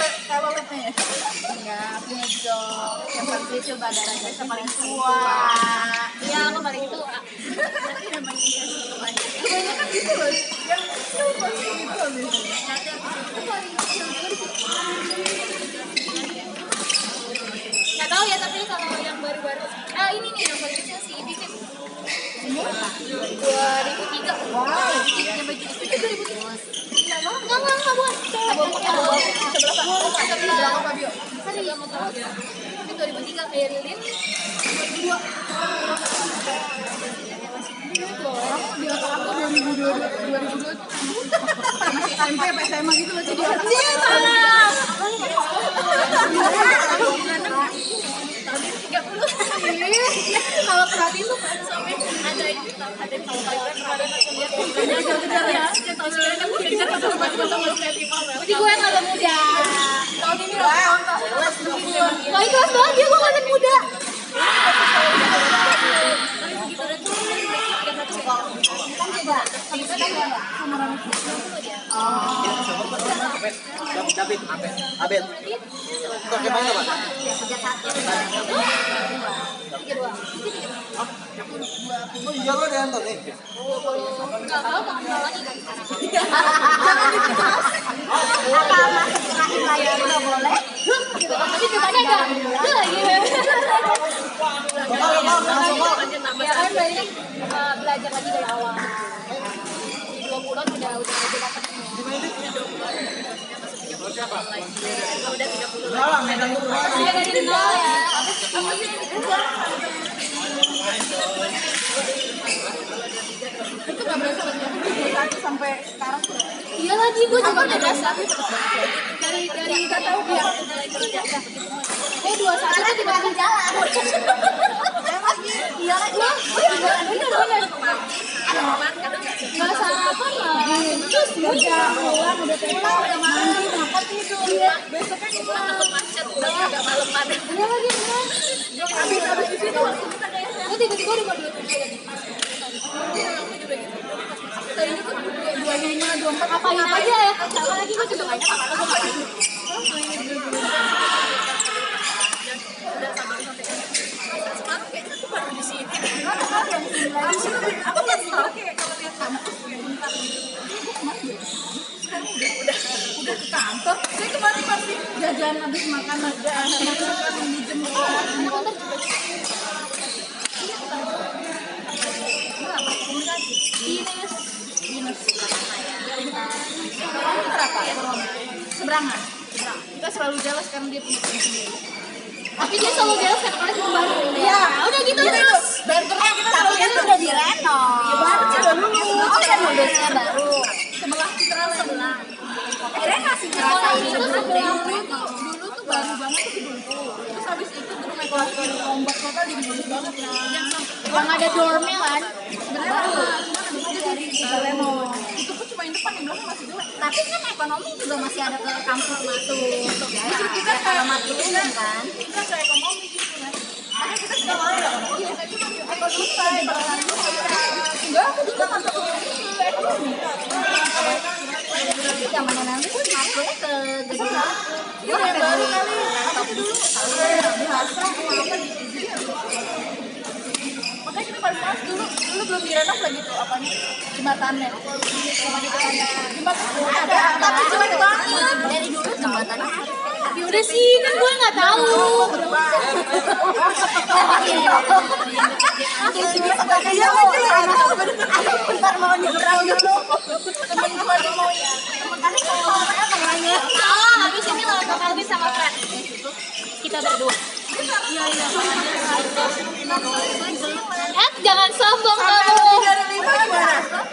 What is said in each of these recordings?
nih. Enggak, punya job. Yang pasti coba darah saya paling tua. Iya, aku paling tua. Tapi namanya dia sih banyak. Kebanyakan gitu loh. Yang kecil pasti gitu nih. Aku paling kecil juga di situ. Nggak tahu ya, tapi kalau yang baru-baru, ini nih yang paling kecil sih, Bibit. 2003. Wow. Yang baju itu 2003. Enggak buat. Sebelah Fabio. Sebelah motor. Ini 2003 Erilin 2002. Di otak aku 2002 SMP apa SMA gitu loh jadi orang. Kalau perhatiin tuh sampai ada ini ada kalau kalian pernah lihat ya tahun sekarang aku kejar sama teman-teman kreatif jadi gue yang agak muda tahun ini nggak ikhlas banget dia gue nggak muda Abed. Kok gimana, Pak? Oh iya lo ada nonton nih. Enggak tahu mau lagi kan. Jangan dibahas. Apa masuk terakhir layar nggak boleh? Tapi depannya enggak. Itu lagi. Ya kan banyak belajar lagi dari awal. 2 bulan udah dapat. Udah 30. Salah, medan tuh. Saya dari nol ya. Itu nggak berasa dari 21 sampai sekarang. Iya lagi gue juga udah berasa. Dari nggak tahu dia. Gue 21 tuh tiba-tiba jalan. Iya lagi. Bener. Nggak apa terus udah pulang udah pulang udah mandi makan tidur besoknya pulang macet udah agak maleman iya lagi bener habis di situ gue tiba-tiba udah mau dua tadinya tuh 25, 24 ngapain aja ya sama lagi gue juga banyak ngapain udah semalam kayaknya tuh baru di sini aku nggak tahu kayak kalau lihat kamu udah ke kantor. Saya kemarin masih jajan habis makan aja makan yang dijemur. Dinas. Berapa? Seberangan. Kita selalu jelas karena dia punya teman sendiri. Tapi dia selalu jelas karena kita cuma baru. Iya. Udah gitu terus. Dan terus kita tapi kan udah direnov. Baru udah lulus. Oh dan modelnya baru. Sebelah Citra sebelah. Akhirnya kasih Ngerasain itu dulu tuh baru banget tuh di Bengkulu. Terus habis itu tuh rumah keluarga ombak total jadi bagus banget ya. Yang ada dormnya kan. Sebenarnya baru. Cuma habis itu jadi remodel. Itu pun cuma yang depan yang belakang masih jelek. tapi kan ekonomi juga masih ada ke kampus masuk. Justru kita kayak matulungan kan. kita kayak ekonomi gitu kan. Makanya kita suka malah ya. Oh iya, saya cuma ekonomi saya bahkan enggak, aku juga masuk ke ekonomi. Zamannya nanti tuh masuknya ke gedung. Iya, yang baru kali. Tapi dulu biasa apa gitu. Makanya kita paling males dulu belum direnov lagi tuh apanya jembatannya. Jembatan ada tapi jelek banget. Dari dulu jembatannya. Ya udah sih, kan gue nggak tahu. Bentar mau nyebrang dulu. Temen gue nih mau ya. Tapi kalau saya pengennya. Habis ini lo bakal bisa sama Fred. Kita berdua. Iya. Jangan sombong kamu.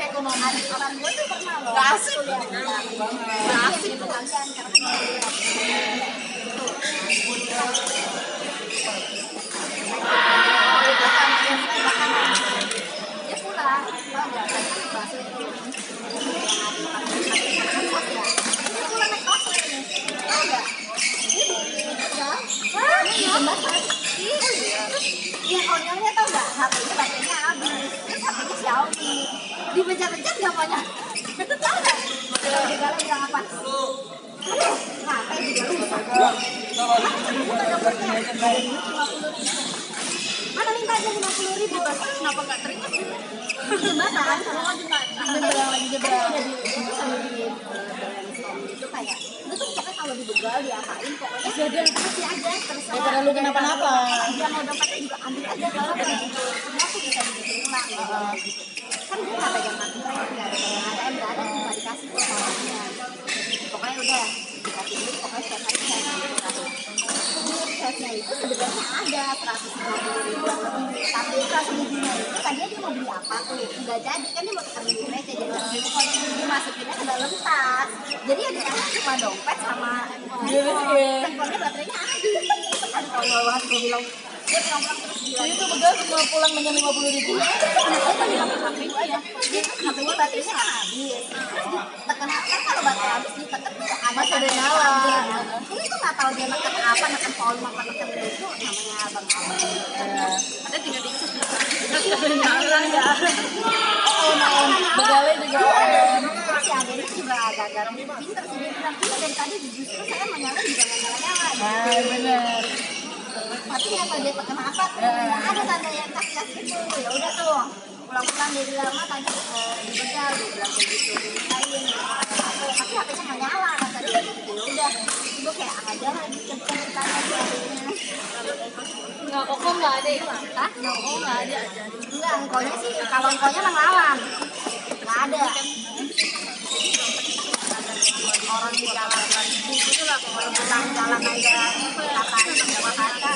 Ekonomi orang gue tuh pernah loh. Gak asik. Gak asik. Dia pulang. Bakso itu. Dia pulang naik taksi. Tahu nggak? Iya, konyolnya tau nggak? HP-nya baterainya habis. Terus HP-nya Xiaomi. Dipencet-pencet nggak banyak. Tahu nggak? Kalau di dalam bilang apa? HP juga Mana minta aja 50.000. Kenapa nggak terima sih? Jembatan kalau nggak jembatan. Nyebrang lagi nyebrang. Itu sama di itu kayak itu tuh pokoknya kalau dibegal diapain pokoknya Kejadian kasih aja terus daripada lu kenapa-napa. dia mau dompetnya juga ambil aja kalau kayak gitu semua tuh bisa diterima gitu kan dia nggak pegang kartu kredit nggak ada yang ada cuma dikasih tuh sama dia pokoknya udah dikasih duit pokoknya setiap hari saya gitu cashnya itu sebenarnya ada 150.000 lebih tapi 150.000 itu tadinya dia mau beli apa tuh nggak jadi kan dia mau tukar beli receh jadi waktu itu kalau dimasukinnya ke dalam tas jadi yang dikasih cuma dompet sama handphone baterainya habis kan kalau banget gue bilang dia pulang-pulang terus bilang Jadi tuh begal cuma pulang dengan 50.000. HP-nya baterainya kan habis tekan kan kalau baterai habis ditekan Masih ada nyala. ini tuh nggak tahu dia neken apa neken volume apa neken itu namanya abang-abang Ada tinggal dikit. Masih ada nyala ya. Begalnya juga si Ade itu juga agak-agak pinter sih dia bilang iya dari tadi justru saya mau nyala juga nggak nyala-nyala Nah, benar. tapi ya kalau dia tekan apa tuh nggak ada tanda yang kasih itu ya udah tuh pulang-pulang dia bilang mah tadi dibegal dia bilang kayak gitu dimintain tapi HP-nya nggak nyala kata dia gitu ya udah gue kayak ada lagi ceritanya si adanya Nggak kok nggak ada ya? hah Oh nggak ada. enggak engkonya sih kalau engkonya mah ngelawan nggak ada orang di jalan itu lah kalau pulang jalan aja katanya sama kaca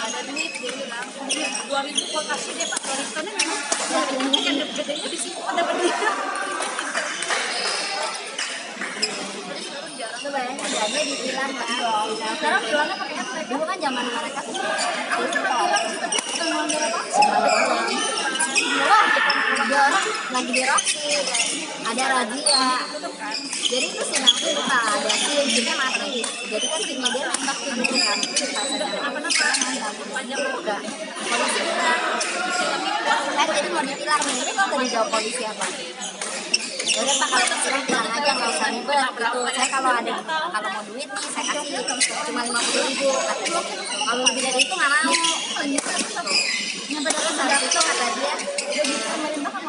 Ada duit dia bilang 2.000 gua kasih deh Pak Toristone memang yang gedenya di situ ada duit. itu bayangin dia dibilang kan sekarang bilangnya pakai apa dulu kan zaman mereka tuh aku cuma bilang sih tapi bukan melanggar apa ada orang lagi di Roxy ada razia jadi itu si Nafi buka ada SIM-nya mati jadi kan SIM-nya dia nembak tuh dulu kan kenapa-napa Panjang enggak polisi bilang kan jadi mau ditilang nih tapi kok nggak dijawab polisi apa ya udah Pak kalau terserah bilang aja nggak usah ribet gitu saya kalau mau duit nih saya kasih cuma 50.000 katanya kalau lebih dari itu nggak mau nyampe dalam syarat itu kata dia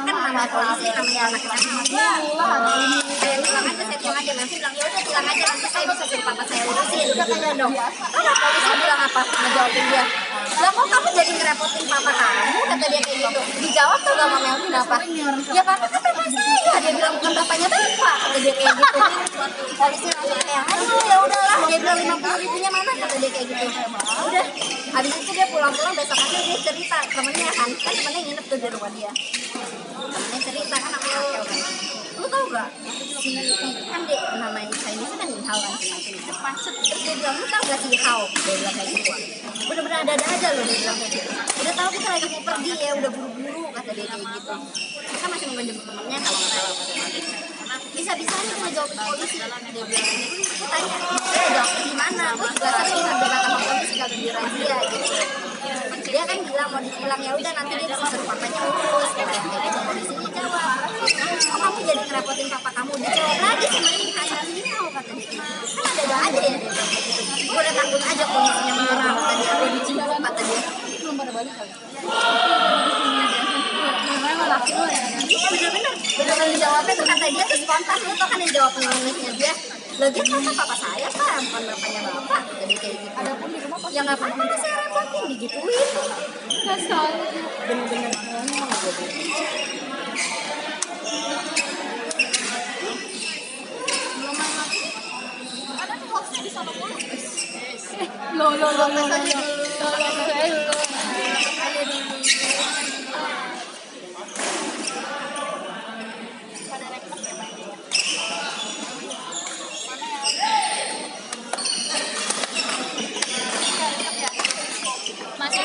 kan nama polisi namanya anak saya bilang aja saya bilang aja nanti bilang ya udah bilang aja nanti saya bisa suruh papa saya urusin katanya dong kan polisi bilang apa ngejawabin dia lah kok kamu jadi ngerepotin papa kamu kata dia kayak gitu dijawab tuh gak mau Melvin apa ya papa kan papa saya dia bilang bukan bapaknya bapak kata dia kayak gitu polisi langsung kayak aduh ya udahlah dia bilang 50.000-nya mana kata dia kayak gitu udah habis itu dia pulang-pulang besok aja dia cerita temennya kan temennya nginep tuh di rumah dia temennya cerita kan aku Rakel kan lu tau gak si kan dia namanya Chinese kan Hao kan si Pacet terus dia bilang lu tau gak si Hao dia bilang kayak gitu bener-bener ada-ada aja loh dia bilang kayak gitu udah tau kita lagi mau pergi ya udah buru-buru kata dia kayak gitu kita masih mau menjemput temennya kalau nggak salah bisa-bisanya cuma jawab polisi dia bilang gitu aku tanya dia jawab di mana aku juga sering ada sama polisi kalau di razia gitu dia kan bilang mau ditilang ya udah nanti dia bisa suruh papanya urus kayak gitu polisinya jawab kok kamu jadi ngerepotin papa kamu dijawab lagi sama ini kayak ini mau kata dia kan ada aja ya dia bilang gitu gue udah takut aja polisinya marah kata dia gue dicium kata dia Belum pada balik kali. memang laki lo ya iya bener-bener dijawabnya tuh kata dia tuh spontan lu tau kan yang jawab penulisnya dia lagi kan papa saya pak bukan bapaknya bapak jadi kayak gitu ada pun di rumah ya nggak apa-apa saya repotin digituin Kesal. bener-bener ngomong gitu belum main lagi ada nih hoaxnya di sana mulu Lo. Masih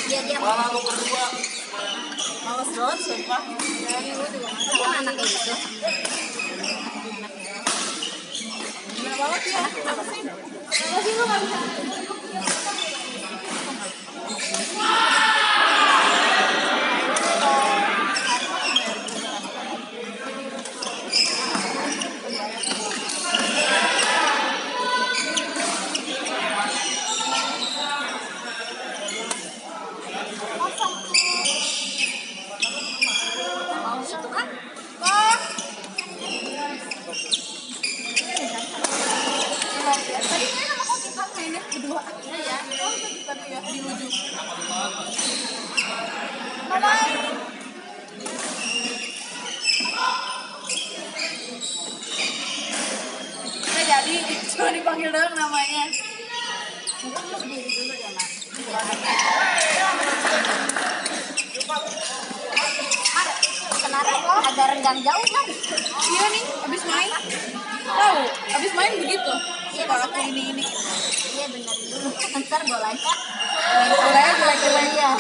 dia Dari lu juga Tapi anaknya itu gila banget ya. Kenapa sih lu nggak bisa? mau situ kan? Tadi main sama kok kita mainnya berdua. Iya ya. Oh tadi ya di ujung. Bye. Nggak jadi, cuma dipanggil doang namanya. Mungkin lu berdiri dulu deh Mak. Kemarin ada renggang jauh kan? Iya nih, abis main. Tahu, abis main begitu. Suka aku ini. Iya benerin dulu. Ntar bolanya Bolanya jelek-jelek. ya.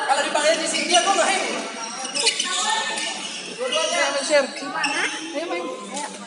Kalau dipanggil di sini dia kok nggak ini? Dua-duanya share. Ayo main. Ayo.